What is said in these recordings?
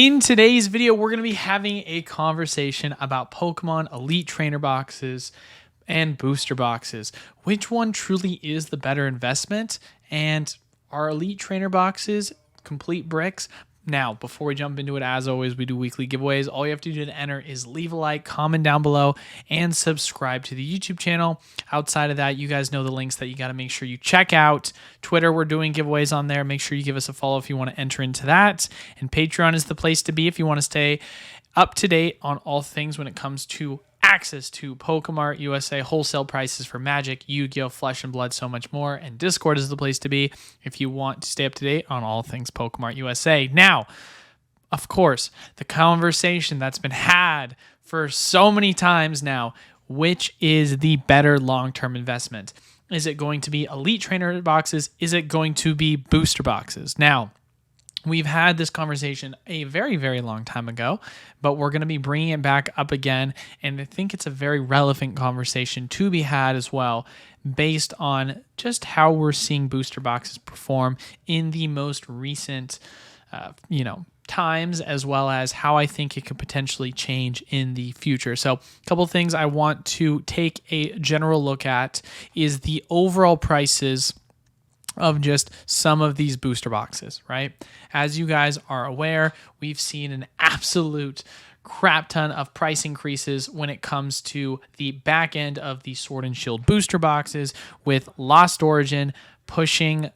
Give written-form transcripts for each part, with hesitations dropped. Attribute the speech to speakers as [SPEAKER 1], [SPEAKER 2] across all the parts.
[SPEAKER 1] In today's video, we're going to be having a conversation about Pokemon Elite Trainer Boxes and Booster Boxes. Which one truly is the better investment? And are Elite Trainer Boxes complete bricks? Now, before we jump into it, as always, we do weekly giveaways. All you have to do to enter is leave a like, comment down below, and subscribe to the YouTube channel. Outside of that, you guys know the links that you got to make sure you check out. Twitter, we're doing giveaways on there. Make sure you give us a follow if you want to enter into that. And Patreon is the place to be if you want to stay up to date on all things when it comes to access to PokemartUSA wholesale prices for Magic, Yu-Gi-Oh, Flesh and Blood, so much more. And Discord is the place to be if you want to stay up to date on all things PokemartUSA. Now, of course, the conversation that's been had for so many times now, which is the better long-term investment? Is it going to be Elite Trainer Boxes? Is it going to be Booster Boxes? Now, we've had this conversation a very, very long time ago, but we're going to be bringing it back up again, and I think it's a very relevant conversation to be had as well, based on just how we're seeing booster boxes perform in the most recent, times, as well as how I think it could potentially change in the future. So a couple of things I want to take a general look at is the overall prices of just some of these booster boxes, right? As you guys are aware, we've seen an absolute crap ton of price increases when it comes to the back end of the Sword and Shield booster boxes, with Lost Origin pushing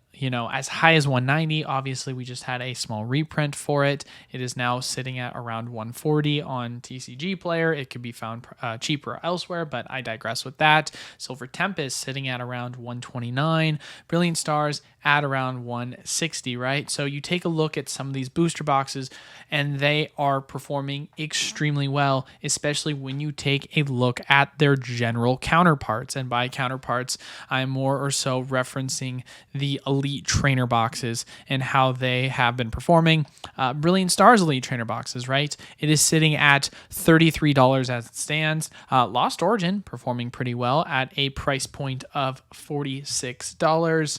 [SPEAKER 1] as high as 190. Obviously, we just had a small reprint for it. It is now sitting at around 140 on TCG Player. It could be found cheaper elsewhere, but I digress with that. Silver Tempest sitting at around 129. Brilliant Stars at around 160, right? So you take a look at some of these booster boxes, and they are performing extremely well, especially when you take a look at their general counterparts. And by counterparts, I'm more or so referencing the Elite Trainer Boxes and how they have been performing. Brilliant Stars Elite Trainer Boxes, right? It is sitting at $33 as it stands. Lost Origin performing pretty well at a price point of $46.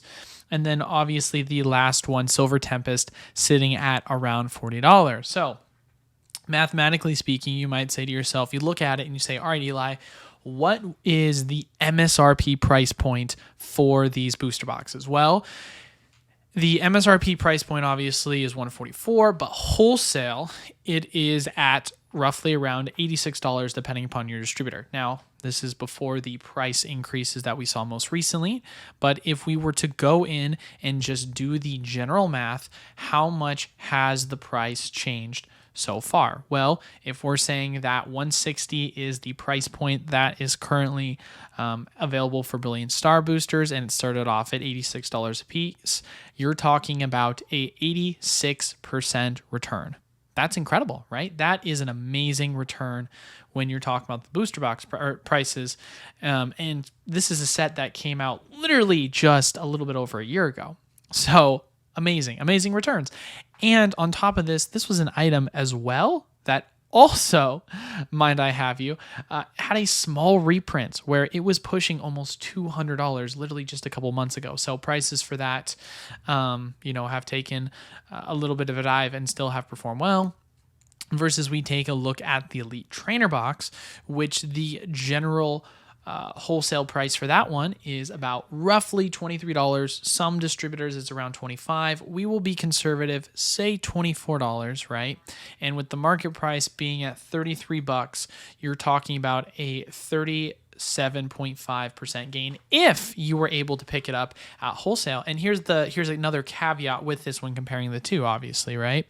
[SPEAKER 1] And then obviously the last one, Silver Tempest, sitting at around $40. So mathematically speaking, you might say to yourself, you look at it and you say, all right, Eli, what is the MSRP price point for these booster boxes? Well, the MSRP price point obviously is $144, but wholesale, it is at roughly around $86 depending upon your distributor. Now, this is before the price increases that we saw most recently, but if we were to go in and just do the general math, how much has the price changed so far? Well, if we're saying that 160 is the price point that is currently available for Brilliant Star boosters, and it started off at $86 a piece, you're talking about a 86% return. That's incredible, right? That is an amazing return when you're talking about the booster box prices. And this is a set that came out literally just a little bit over a year ago. So amazing returns. And on top of this, this was an item as well that also, mind I have you, had a small reprint where it was pushing almost $200 literally just a couple months ago. So prices for that, have taken a little bit of a dive and still have performed well. Versus we take a look at the Elite Trainer Box, which the general wholesale price for that one is about roughly $23. Some distributors it's around $25. We will be conservative, say $24, right? And with the market price being at $33, you're talking about a 37.5% gain if you were able to pick it up at wholesale. And here's another caveat with this when comparing the two, obviously, right?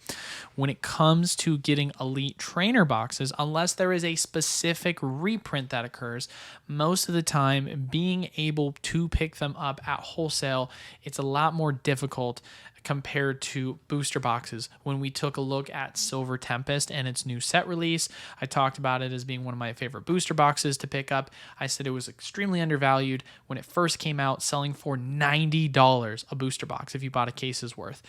[SPEAKER 1] When it comes to getting Elite Trainer Boxes, unless there is a specific reprint that occurs, most of the time being able to pick them up at wholesale, it's a lot more difficult compared to booster boxes. When we took a look at Silver Tempest and its new set release, I talked about it as being one of my favorite booster boxes to pick up. I said it was extremely undervalued when it first came out, selling for $90 a booster box if you bought a case's worth.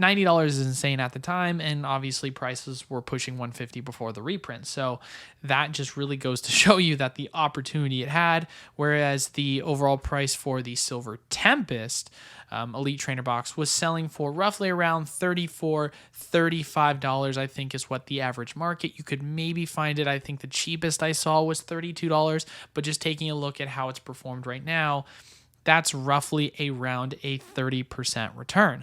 [SPEAKER 1] $90 is insane at the time, and obviously prices were pushing $150 before the reprint. So that just really goes to show you that the opportunity it had, whereas the overall price for the Silver Tempest Elite Trainer box was selling for roughly around $34, $35, I think is what the average market. You could maybe find it. I think the cheapest I saw was $32, but just taking a look at how it's performed right now, that's roughly around a 30% return.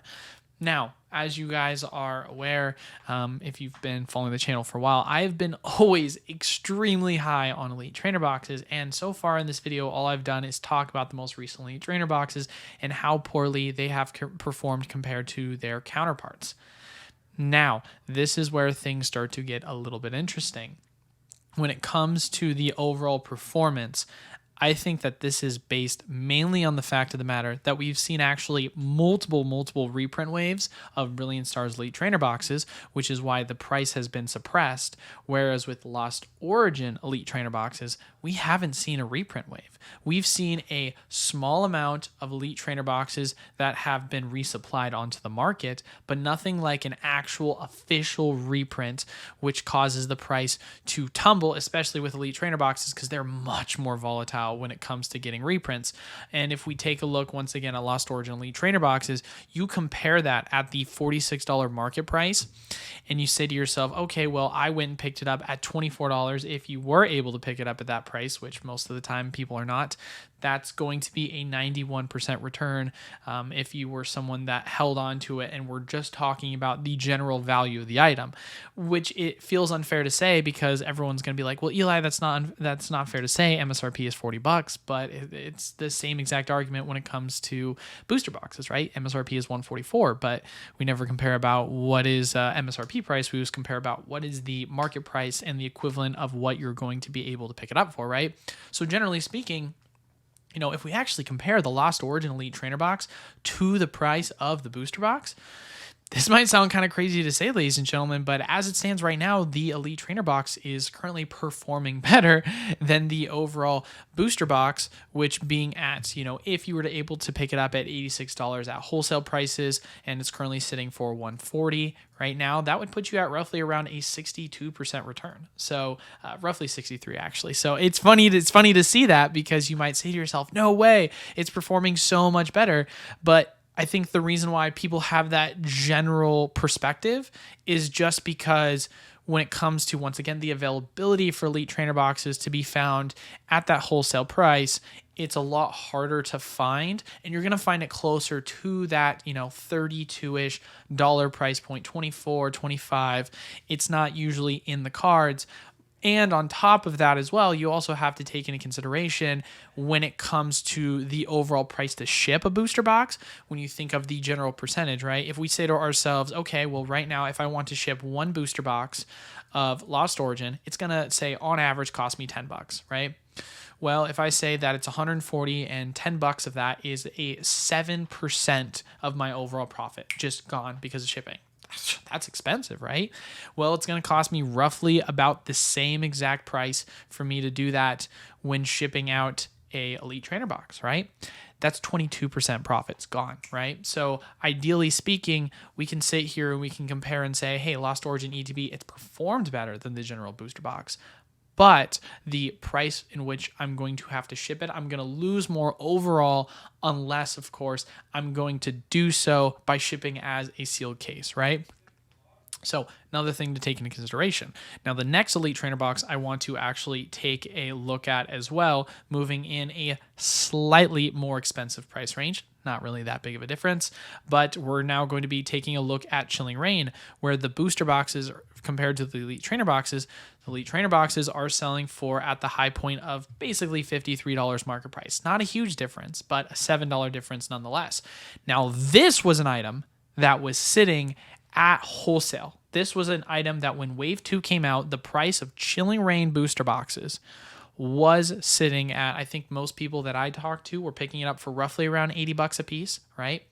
[SPEAKER 1] Now, as you guys are aware, if you've been following the channel for a while, I've been always extremely high on Elite Trainer boxes, and so far in this video, all I've done is talk about the most recent Elite Trainer boxes and how poorly they have performed compared to their counterparts. Now, this is where things start to get a little bit interesting. When it comes to the overall performance, I think that this is based mainly on the fact of the matter that we've seen actually multiple reprint waves of Brilliant Stars Elite Trainer boxes, which is why the price has been suppressed. Whereas with Lost Origin Elite Trainer boxes, we haven't seen a reprint wave. We've seen a small amount of Elite Trainer boxes that have been resupplied onto the market, but nothing like an actual official reprint, which causes the price to tumble, especially with Elite Trainer boxes, because they're much more volatile when it comes to getting reprints. And if we take a look once again at Lost Origin Elite Trainer boxes, you compare that at the $46 market price, and you say to yourself, okay, well, I went and picked it up at $24. If you were able to pick it up at that price, which most of the time people are not, that's going to be a 91% return if you were someone that held on to it and we're just talking about the general value of the item, which it feels unfair to say because everyone's going to be like, well, Eli, that's not fair to say. MSRP is $40, but it's the same exact argument when it comes to booster boxes, right? MSRP is $144, but we never compare about what is MSRP price. We just compare about what is the market price and the equivalent of what you're going to be able to pick it up for, right? So generally speaking, you know, if we actually compare the Lost Origin Elite Trainer box to the price of the booster box, this might sound kind of crazy to say, ladies and gentlemen, but as it stands right now, the Elite Trainer box is currently performing better than the overall booster box, which being at, you know, if you were to able to pick it up at $86 at wholesale prices, and it's currently sitting for $140 right now, that would put you at roughly around a 62% return. So roughly 63 actually. So it's funny to see that because you might say to yourself, no way, it's performing so much better. But I think the reason why people have that general perspective is just because when it comes to, once again, the availability for Elite Trainer boxes to be found at that wholesale price, it's a lot harder to find, and you're going to find it closer to that, you know, $32-ish price point, 24, 25. It's not usually in the cards. And on top of that as well, you also have to take into consideration when it comes to the overall price to ship a booster box, when you think of the general percentage, right? If we say to ourselves, okay, well, right now, if I want to ship one booster box of Lost Origin, it's going to say on average cost me $10, right? Well, if I say that it's 140 and $10 of that is a 7% of my overall profit just gone because of shipping. That's expensive, right? Well, it's going to cost me roughly about the same exact price for me to do that when shipping out a Elite Trainer box, right? That's 22% profits gone, right? So ideally speaking, we can sit here and we can compare and say, hey, Lost Origin ETB, it's performed better than the general booster box. But the price in which I'm going to have to ship it, I'm going to lose more overall unless, of course, I'm going to do so by shipping as a sealed case, right? So another thing to take into consideration. Now, the next Elite Trainer box I want to actually take a look at as well, moving in a slightly more expensive price range. Not really that big of a difference, but we're now going to be taking a look at Chilling Reign, where the booster boxes compared to the Elite Trainer boxes, the Elite Trainer boxes are selling for at the high point of basically $53 market price. Not a huge difference, but a $7 difference nonetheless. Now, this was an item that was sitting at wholesale. This was an item that when Wave 2 came out, the price of Chilling Reign booster boxes was sitting at, I think most people that I talked to were picking it up for roughly around $80 a piece, right?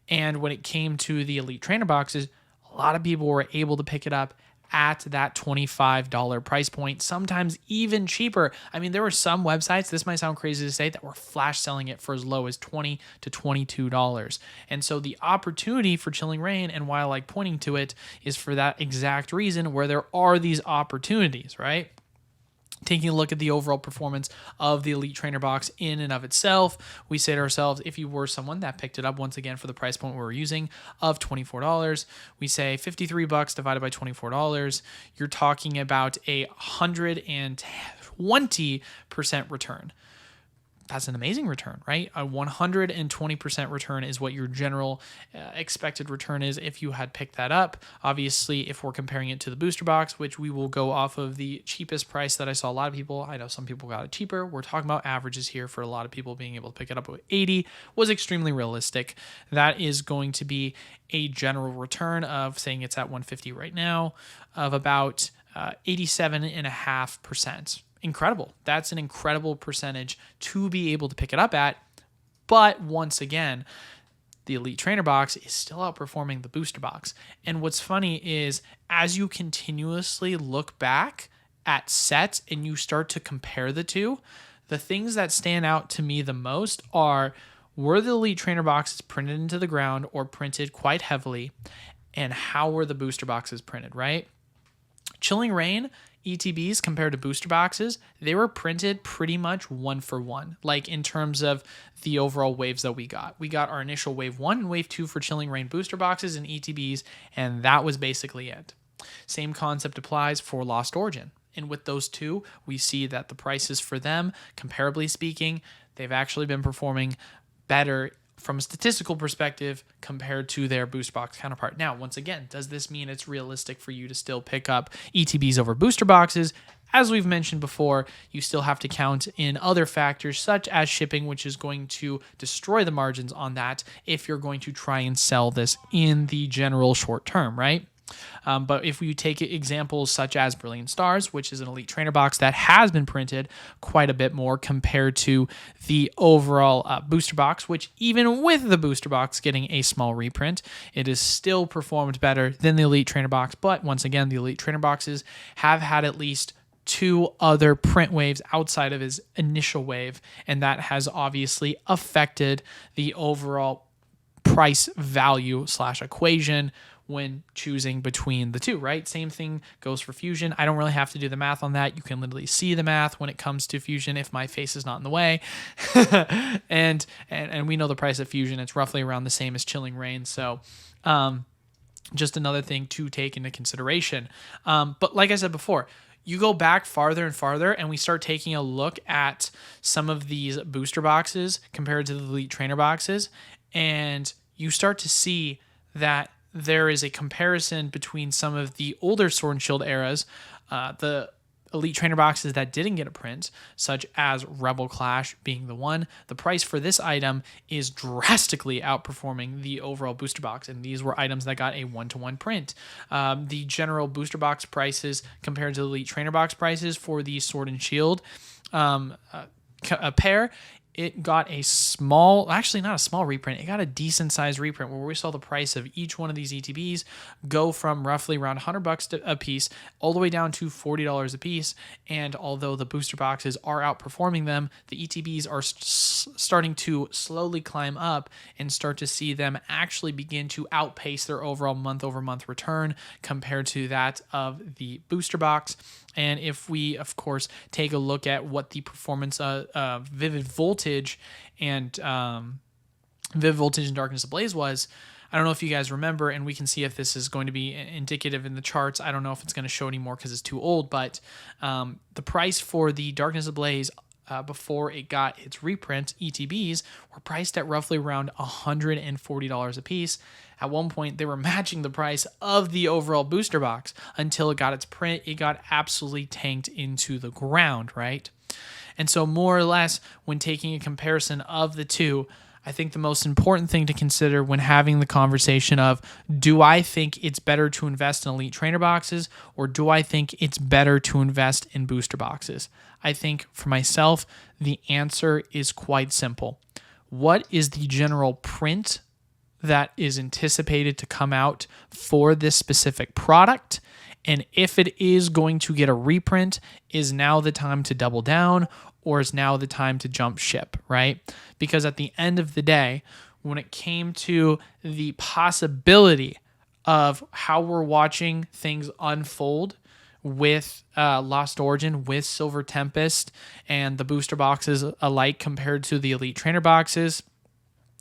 [SPEAKER 1] And when it came to the Elite Trainer boxes, a lot of people were able to pick it up at that $25 price point, sometimes even cheaper. I mean, there were some websites, this might sound crazy to say, that were flash selling it for as low as $20 to $22. And so the opportunity for Chilling Reign, and why I like pointing to it, is for that exact reason, where there are these opportunities, right? Taking a look at the overall performance of the Elite Trainer box in and of itself, we say to ourselves, if you were someone that picked it up once again for the price point we were using of $24, we say $53 divided by $24, you're talking about a 120% return. That's an amazing return, right? A 120% return is what your general expected return is if you had picked that up. Obviously, if we're comparing it to the booster box, which we will go off of the cheapest price that I saw a lot of people, I know some people got it cheaper. We're talking about averages here. For a lot of people, being able to pick it up at 80 was extremely realistic. That is going to be a general return of, saying it's at 150 right now, of about 87.5%. Incredible. That's an incredible percentage to be able to pick it up at. But once again, the Elite Trainer box is still outperforming the booster box. And what's funny is, as you continuously look back at sets and you start to compare the two, the things that stand out to me the most are, were the Elite Trainer boxes printed into the ground or printed quite heavily, and how were the booster boxes printed, right? Chilling Reign ETBs compared to booster boxes, they were printed pretty much one for one, like in terms of the overall waves that we got. We got our initial wave 1 and wave 2 for Chilling Reign booster boxes and ETBs, and that was basically it. Same concept applies for Lost Origin. And with those two, we see that the prices for them, comparably speaking, they've actually been performing better from a statistical perspective compared to their booster box counterpart. Now, once again, does this mean it's realistic for you to still pick up ETBs over booster boxes? As we've mentioned before, you still have to count in other factors such as shipping, which is going to destroy the margins on that if you're going to try and sell this in the general short term, right? But if we take examples such as Brilliant Stars, which is an Elite Trainer box that has been printed quite a bit more compared to the overall booster box, which even with the booster box getting a small reprint, it is still performed better than the Elite Trainer box. But once again, the Elite Trainer boxes have had at least 2 other print waves outside of his initial wave, and that has obviously affected the overall price value / equation when choosing between the two, right? Same thing goes for Fusion. I don't really have to do the math on that. You can literally see the math when it comes to Fusion if my face is not in the way. and we know the price of Fusion. It's roughly around the same as Chilling Reign. So just another thing to take into consideration. But like I said before, you go back farther and farther, and we start taking a look at some of these booster boxes compared to the Elite Trainer boxes, and you start to see that there is a comparison between some of the older Sword and Shield eras, the Elite Trainer boxes that didn't get a print, such as Rebel Clash being the one. The price for this item is drastically outperforming the overall booster box, and these were items that got a 1-to-1 print. The general booster box prices compared to the Elite Trainer box prices for the Sword and Shield pair, it got a small, actually not a small reprint, it got a decent sized reprint where we saw the price of each one of these ETBs go from roughly around $100 a piece all the way down to $40 a piece. And although the booster boxes are outperforming them, the ETBs are starting to slowly climb up and start to see them actually begin to outpace their overall month-over-month return compared to that of the booster box. And if we, of course, take a look at what the performance of Vivid Voltage and Darkness Ablaze was, I don't know if you guys remember, and we can see if this is going to be indicative in the charts. I don't know if it's going to show anymore because it's too old, but the price for the Darkness Ablaze before it got its reprint, ETBs, were priced at roughly around $140 a piece. At one point, they were matching the price of the overall booster box until it got its print. It got absolutely tanked into the ground, right? And so more or less, when taking a comparison of the two, I think the most important thing to consider when having the conversation of, do I think it's better to invest in Elite Trainer boxes, or do I think it's better to invest in booster boxes? I think for myself, the answer is quite simple. What is the general print that is anticipated to come out for this specific product? And if it is going to get a reprint, is now the time to double down, or is now the time to jump ship, right? Because at the end of the day, when it came to the possibility of how we're watching things unfold with Lost Origin, with Silver Tempest, and the booster boxes alike compared to the Elite Trainer boxes,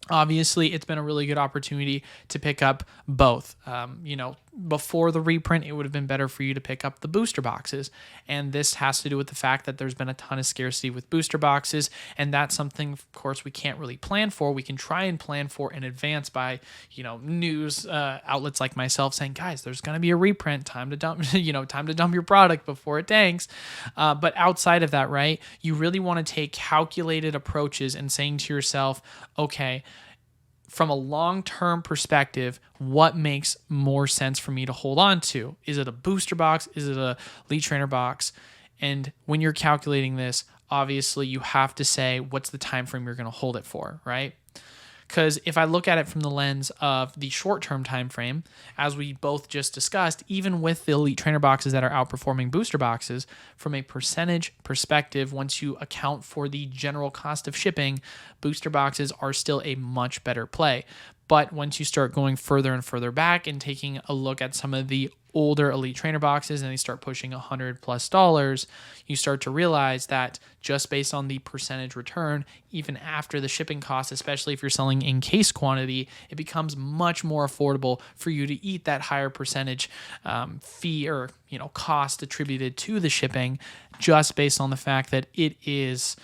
[SPEAKER 1] obviously, it's been a really good opportunity to pick up both. Before the reprint, it would have been better for you to pick up the booster boxes. And this has to do with the fact that there's been a ton of scarcity with booster boxes. And that's something, of course, we can't really plan for. We can try and plan for in advance by, news outlets like myself saying, guys, there's going to be a reprint. Time to dump, time to dump your product before it tanks. But outside of that, right, you really want to take calculated approaches and saying to yourself, okay, from a long-term perspective, what makes more sense for me to hold on to? Is it a booster box? Is it a Elite Trainer box? And when you're calculating this, obviously you have to say what's the time frame you're going to hold it for, right? Because if I look at it from the lens of the short-term time frame, as we both just discussed, even with the Elite Trainer boxes that are outperforming booster boxes, from a percentage perspective, once you account for the general cost of shipping, booster boxes are still a much better play. But once you start going further and further back and taking a look at some of the older Elite Trainer boxes and they start pushing $100+, you start to realize that just based on the percentage return, even after the shipping costs, especially if you're selling in case quantity, it becomes much more affordable for you to eat that higher percentage fee or cost attributed to the shipping, just based on the fact that it is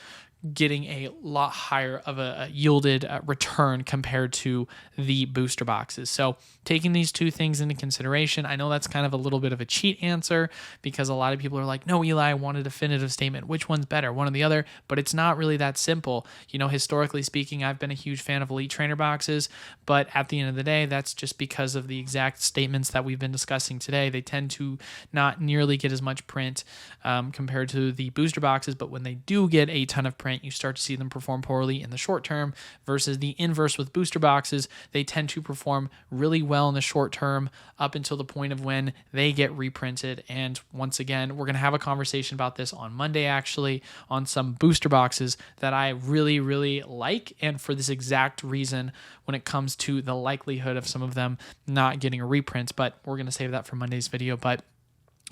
[SPEAKER 1] getting a lot higher of a yielded return compared to the booster boxes. So taking these two things into consideration, I know that's kind of a little bit of a cheat answer because a lot of people are like, no, Eli, I want a definitive statement. Which one's better, one or the other? But it's not really that simple. Historically speaking, I've been a huge fan of Elite Trainer boxes, but at the end of the day, that's just because of the exact statements that we've been discussing today. They tend to not nearly get as much print compared to the booster boxes, but when they do get a ton of print, you start to see them perform poorly in the short term versus the inverse with booster boxes. They tend to perform really well in the short term up until the point of when they get reprinted. And once again, we're going to have a conversation about this on Monday, actually, on some booster boxes that I really, really like. And for this exact reason, when it comes to the likelihood of some of them not getting a reprint, but we're going to save that for Monday's video. But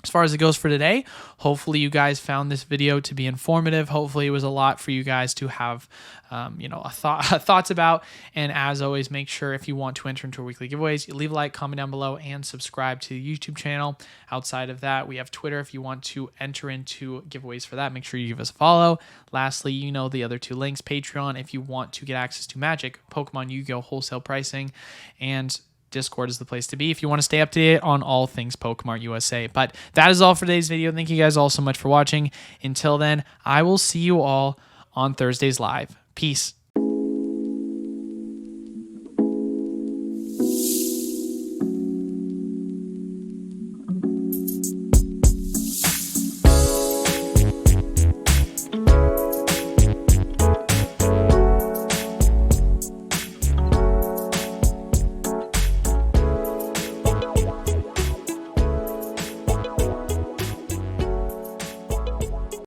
[SPEAKER 1] as far as it goes for today, hopefully you guys found this video to be informative. Hopefully it was a lot for you guys to have, thoughts about. And as always, make sure if you want to enter into our weekly giveaways, you leave a like, comment down below, and subscribe to the YouTube channel. Outside of that, we have Twitter. If you want to enter into giveaways for that, make sure you give us a follow. Lastly, the other two links, Patreon, if you want to get access to Magic, Pokemon, Yu-Gi-Oh! Wholesale pricing, and Discord is the place to be if you want to stay up to date on all things PokemartUSA. But that is all for today's video. Thank you guys all so much for watching. Until then, I will see you all on Thursday's live. Peace.